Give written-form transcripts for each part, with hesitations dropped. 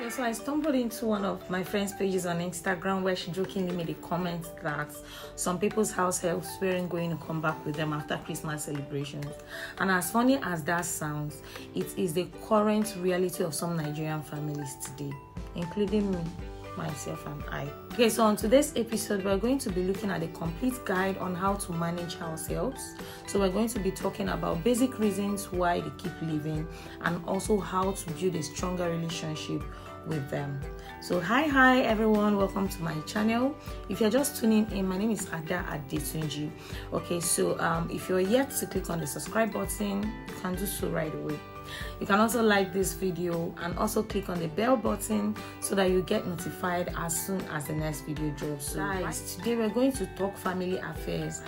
Okay, so I stumbled into one of my friend's pages on Instagram where she jokingly made a comment that some people's house helps weren't going to come back with them after Christmas celebrations. And as funny as that sounds, it is the current reality of some Nigerian families today, including me, myself and I. Okay, so on today's episode, we're going to be looking at a complete guide on how to manage house helps. So we're going to be talking about basic reasons why they keep leaving and also how to build a stronger relationship with them. So hi everyone, welcome to my channel. If you're just tuning in, my name is Ada Adetunji. Okay, so if you're yet to click on the subscribe button, you can do so right away. You can also like this video and also click on the bell button so that you get notified as soon as the next video drops. So guys, today we're going to talk family affairs.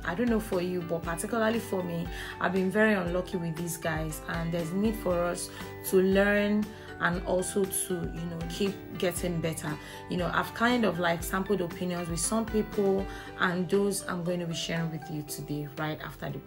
I don't know for you, but particularly for me, I've been very unlucky with these guys, and there's need for us to learn and also to keep getting better. I've kind of like sampled opinions with some people, and those I'm going to be sharing with you today right after the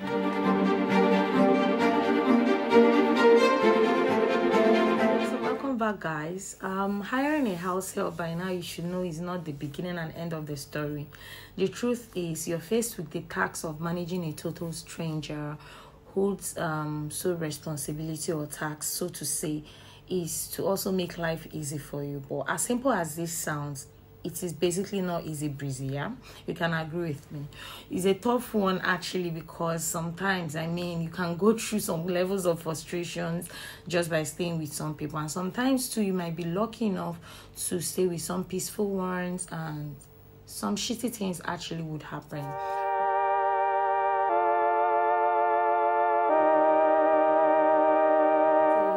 back, guys. Hiring a house help, by now you should know, is not the beginning and end of the story. The truth is, you're faced with the task of managing a total stranger whose sole responsibility or task, so to say, is to also make life easy for you. But as simple as this sounds, it is basically not easy breezy. Yeah, you can agree with me. It's a tough one actually, because sometimes you can go through some levels of frustrations just by staying with some people, and sometimes too you might be lucky enough to stay with some peaceful ones, and some shitty things actually would happen.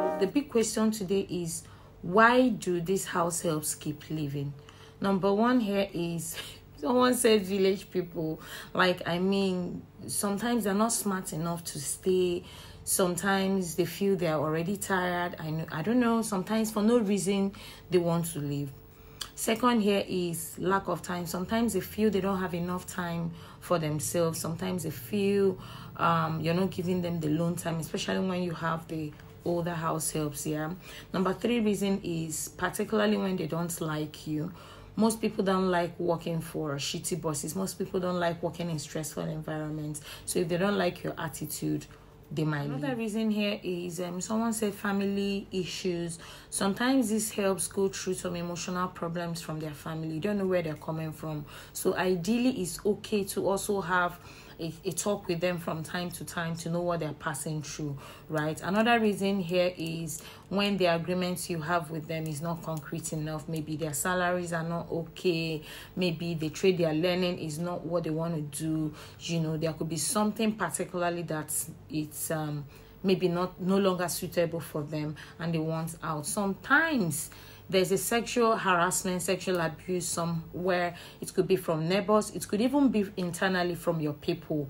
So the big question today is, why do these house helps keep leaving? Number one here is, someone said village people. Sometimes they're not smart enough to stay. Sometimes they feel they're already tired. I don't know. Sometimes for no reason they want to leave. Second here is lack of time. Sometimes they feel they don't have enough time for themselves. Sometimes they feel you're not giving them the alone time, especially when you have the older house helps. Yeah. Number three reason is particularly when they don't like you. Most people don't like working for shitty bosses. Most people don't like working in stressful environments. So if they don't like your attitude, they might leave. Another reason here is someone said family issues. Sometimes this helps go through some emotional problems from their family. You don't know where they're coming from. So ideally, it's okay to also have a talk with them from time to time to know what they're passing through, right? Another reason here is when the agreements you have with them is not concrete enough. Maybe their salaries are not okay. Maybe the trade they're learning is not what they want to do. There could be something particularly that it's maybe no longer suitable for them, and they want out. Sometimes there's a sexual harassment, sexual abuse somewhere. It could be from neighbors. It could even be internally from your people.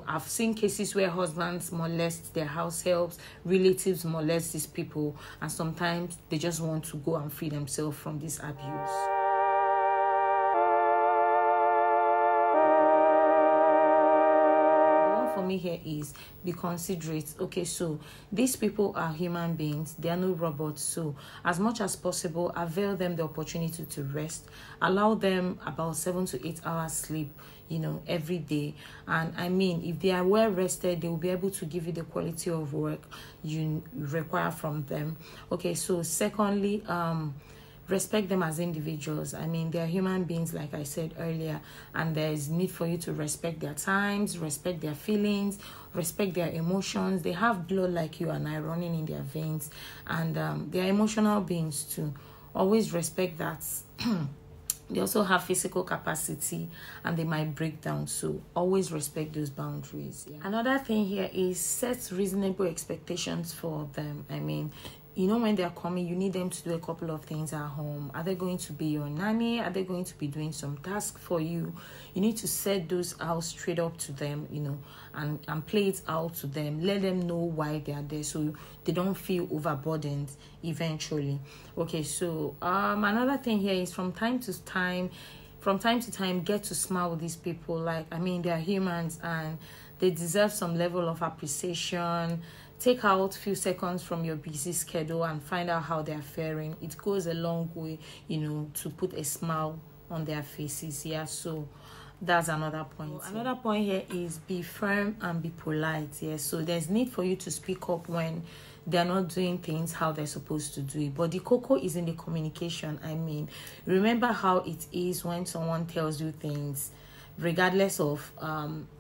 I've seen cases where husbands molest their house helps, relatives molest these people, and sometimes they just want to go and free themselves from this abuse. For me here is, be considerate. Okay, so these people are human beings, they are no robots. So as much as possible, avail them the opportunity to rest. Allow them about 7 to 8 hours sleep every day. And if they are well rested, they will be able to give you the quality of work you require from them. Okay, so secondly, respect them as individuals. They're human beings, like I said earlier, and there's need for you to respect their times, respect their feelings, respect their emotions. They have blood like you and I running in their veins, and they're emotional beings too. Always respect that. They also have physical capacity and they might break down, so always respect those boundaries. Yeah. Another thing here is, set reasonable expectations for them. When they're coming, you need them to do a couple of things at home. Are they going to be your nanny? Are they going to be doing some task for you? You need to set those out straight up to them, and play it out to them. Let them know why they are there, so they don't feel overburdened eventually. Okay, so another thing here is, from time to time, get to smile with these people. They are humans and they deserve some level of appreciation. take out few seconds from your busy schedule and find out how they're faring. It goes a long way, you know, to put a smile on their faces. Yeah, so that's another point. So another point here is be firm and be polite. Yeah, so there's need for you to speak up when they're not doing things how they're supposed to do it, but the cocoa is in the communication. I mean, remember how it is when someone tells you things, regardless of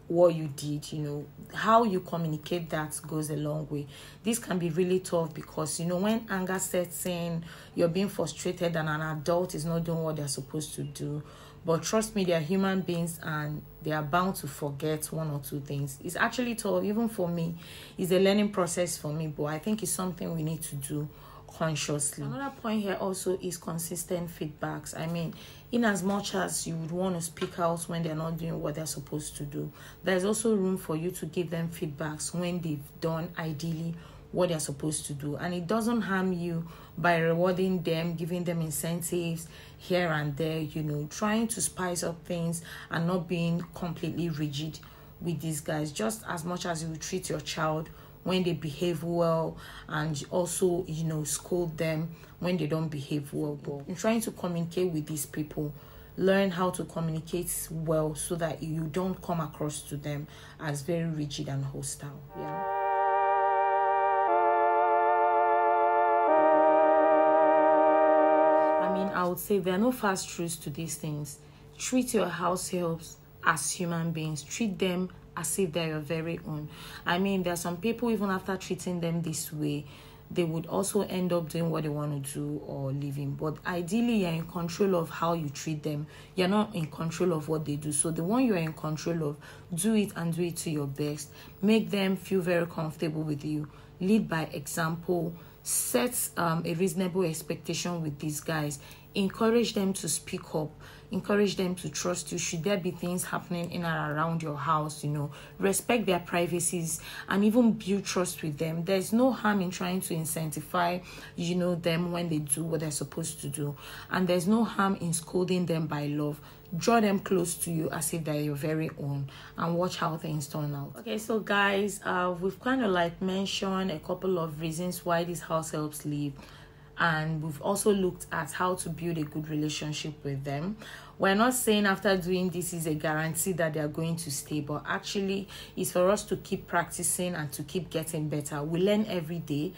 what you did, you know, how you communicate that goes a long way. This can be really tough because, you know, when anger sets in, you're being frustrated and an adult is not doing what they're supposed to do. But trust me, they're human beings and they are bound to forget one or two things. It's actually tough, even for me. It's a learning process for me, but I think it's something we need to do consciously. Another point here also is consistent feedbacks. I mean, in as much as you would want to speak out when they're not doing what they're supposed to do, there's also room for you to give them feedbacks when they've done ideally what they're supposed to do. And it doesn't harm you by rewarding them, giving them incentives here and there, you know, trying to spice up things and not being completely rigid with these guys, just as much as you treat your child when they behave well, and also, you know, scold them when they don't behave well. But in trying to communicate with these people, learn how to communicate well so that you don't come across to them as very rigid and hostile. Yeah. I mean, I would say there are no fast truths to these things. Treat your house helps as human beings. Treat them as if they're your very own. I mean, there are some people, even after treating them this way, they would also end up doing what they want to do or leaving. But ideally, you're in control of how you treat them. You're not in control of what they do. So the one you're in control of, do it and do it to your best. Make them feel very comfortable with you. Lead by example. Set a reasonable expectation with these guys. Encourage them to speak up. Encourage them to trust you. Should there be things happening in and around your house, you know, respect their privacies and even build trust with them. There's no harm in trying to incentivize, you know, them when they do what they're supposed to do. And there's no harm in scolding them by love. Draw them close to you as if they're your very own and watch how things turn out. Okay, so guys, we've kind of like mentioned a couple of reasons why these house helps leave, and we've also looked at how to build a good relationship with them. We're not saying after doing this is a guarantee that they're going to stay, but actually it's for us to keep practicing and to keep getting better. We learn every day.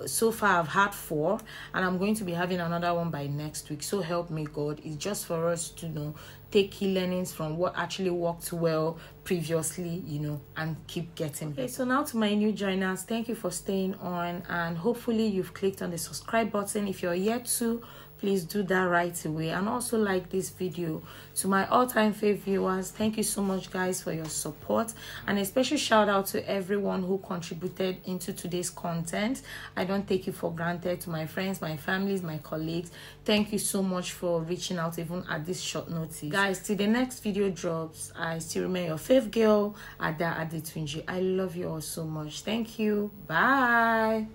So far I've had 4 and I'm going to be having another one by next week. So help me God. It's just for us to, you know, take key learnings from what actually worked well previously, you know, and keep getting better. Okay, so now to my new joiners, thank you for staying on, and hopefully you've clicked on the subscribe button. If you're yet to, please do that right away, and also like this video. To my all-time favorite viewers, thank you so much guys for your support, and a special shout out to everyone who contributed into today's content. I don't take it for granted. To my friends, my families, my colleagues, thank you so much for reaching out even at this short notice. Guys, till the next video drops, I still remain your fave girl, Ada Adetunji. I love you all so much. Thank you. Bye.